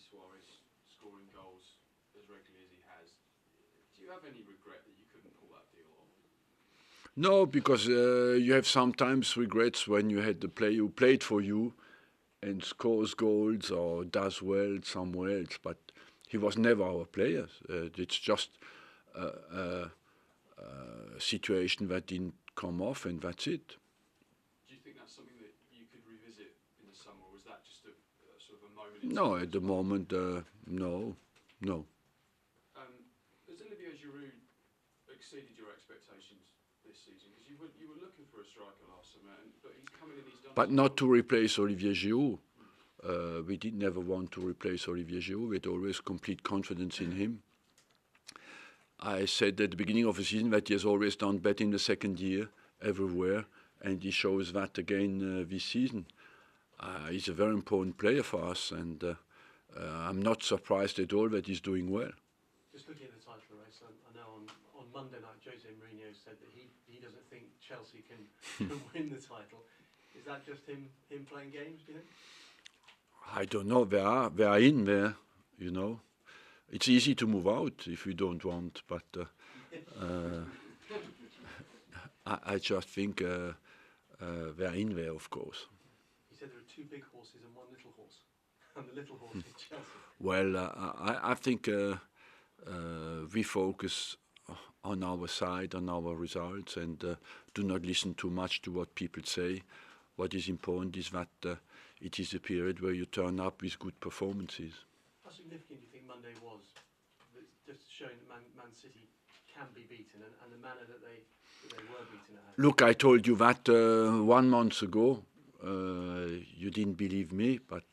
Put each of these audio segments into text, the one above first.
Luis Suarez scoring goals as regularly as he has. Do you have any regret that you couldn't pull that deal off? No, because you have sometimes regrets when you had the player who played for you and scores goals or does well somewhere else, but he was never our player. It's just a situation that didn't come off, and that's it. Do you think that's something that you could revisit in the summer, or was that just a sort of a moment in No, time? at the moment, no. Has Olivier Giroud exceeded your expectations this season? Because you were looking for a striker last summer, but he's coming in, he's done. But not to replace Olivier Giroud. We did never want to replace Olivier Giroud. We had always complete confidence in him. I said at the beginning of the season that he has always done better in the second year everywhere, and he shows that again this season. He's a very important player for us, and I'm not surprised at all that he's doing well. Just looking at the title race, I know on Monday night Jose Mourinho said that he doesn't think Chelsea can win the title. Is that just him playing games, do you think? I don't know. They are in there, you know. It's easy to move out if we don't want, but I just think they are in there, of course. He said there are two big horses and one little horse, and the little horse is Chelsea. Well, I think we focus on our side, on our results, and do not listen too much to what people say. What is important is that it is a period where you turn up with good performances. How significant do you think Monday was? Just showing that Man City can be beaten and the manner that they were beaten at. Look, I told you that 1 month ago. You didn't believe me, but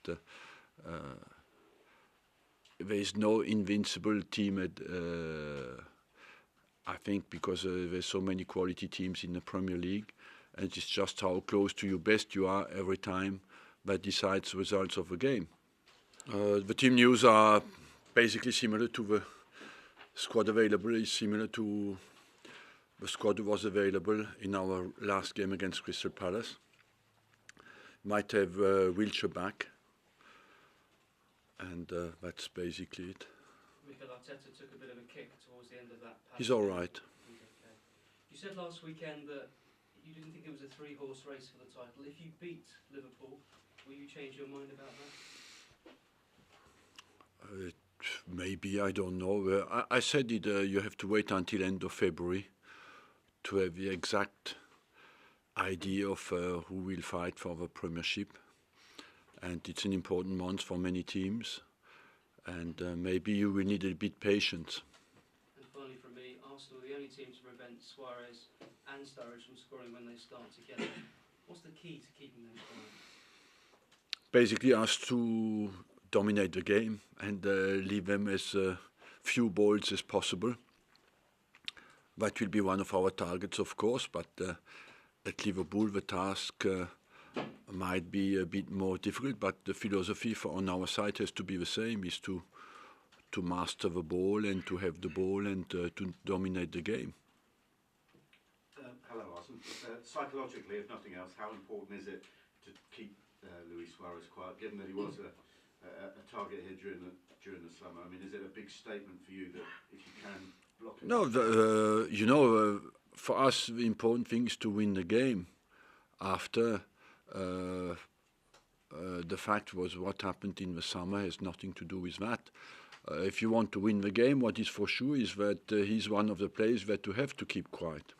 there is no invincible team I think, because there's so many quality teams in the Premier League, and it's just how close to your best you are every time that decides the results of a game. The team news are basically similar to the squad available, is similar to the squad was available in our last game against Crystal Palace. Might have Wilshere back, and that's basically it. Mikel Arteta took a bit of a kick towards the end of that. He's all right. He's okay. You said last weekend that you didn't think it was a three-horse race for the title. If you beat Liverpool, will you change your mind about that? Maybe, I don't know. I said it, you have to wait until end of February to have the exact idea of who will fight for the Premiership. And it's an important month for many teams. And maybe you will need a bit patience. And finally from me, Arsenal are the only team to prevent Suarez and Sturridge from scoring when they start together. What's the key to keeping them quiet? Basically us to dominate the game and leave them as few balls as possible. That will be one of our targets, of course, but at Liverpool the task might be a bit more difficult, but the philosophy on our side has to be the same, is to master the ball and to have the ball and to dominate the game. Hello, Arsene. Psychologically, if nothing else, how important is it to keep Luis Suarez quiet, given that he was a target here during the summer? I mean, is it a big statement for you that if you can block him? No, for us the important thing is to win the game. After the fact was what happened in the summer has nothing to do with that. If you want to win the game, what is for sure is that he's one of the players that you have to keep quiet.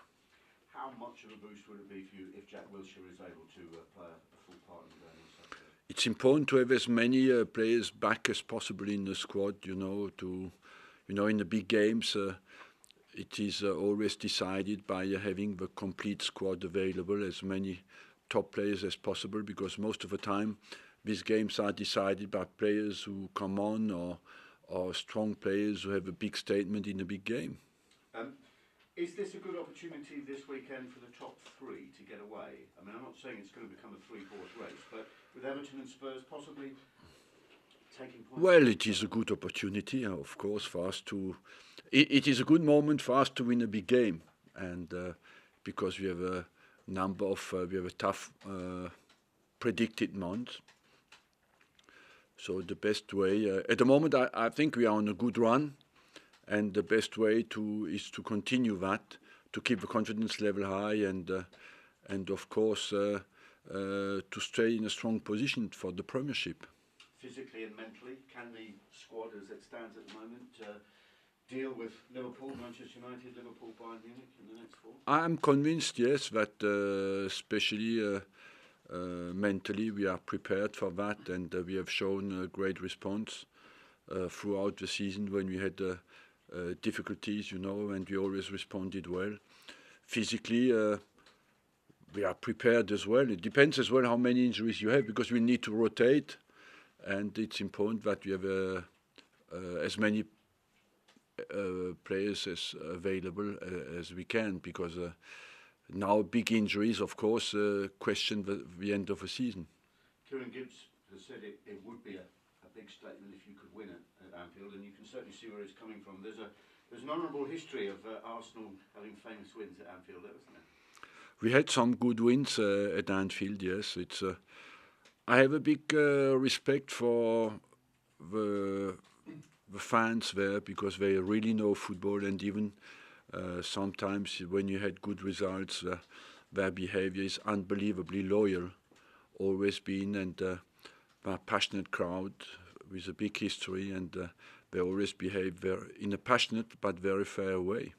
How much of a boost would it be for you if Jack Wilshere is able to play a full part in the game on Saturday? It's important to have as many players back as possible in the squad. In the big games, it is always decided by having the complete squad available, as many top players as possible, because most of the time these games are decided by players who come on or strong players who have a big statement in a big game. Is this a good opportunity this weekend for the top three to get away? I mean, I'm not saying it's going to become a three-horse race, but with Everton and Spurs possibly taking points? Well, it is a good opportunity, of course, for us to... It is a good moment for us to win a big game, and because we have a number of... we have a tough predicted month. So the best way, at the moment, I think we are on a good run, and the best way is to continue that, to keep the confidence level high, and of course to stay in a strong position for the Premiership. Physically and mentally, can the squad as it stands at the moment deal with Liverpool, Manchester United, Liverpool, Bayern Munich in the next 4? I'm convinced, yes, that especially mentally we are prepared for that, and we have shown a great response throughout the season when we had difficulties, and we always responded well. Physically, we are prepared as well. It depends as well how many injuries you have, because we need to rotate, and it's important that we have as many players as available as we can, because now big injuries, of course, question the end of the season. Kieran Gibbs has said it would be a big statement if you could win at Anfield, and you can certainly see where it's coming from. There's an honourable history of Arsenal having famous wins at Anfield, isn't there? We had some good wins at Anfield, yes. I have a big respect for the fans there, because they really know football, and even sometimes when you had good results, their behavior is unbelievably loyal, always been, and a passionate crowd with a big history, and they always behave in a passionate but very fair way.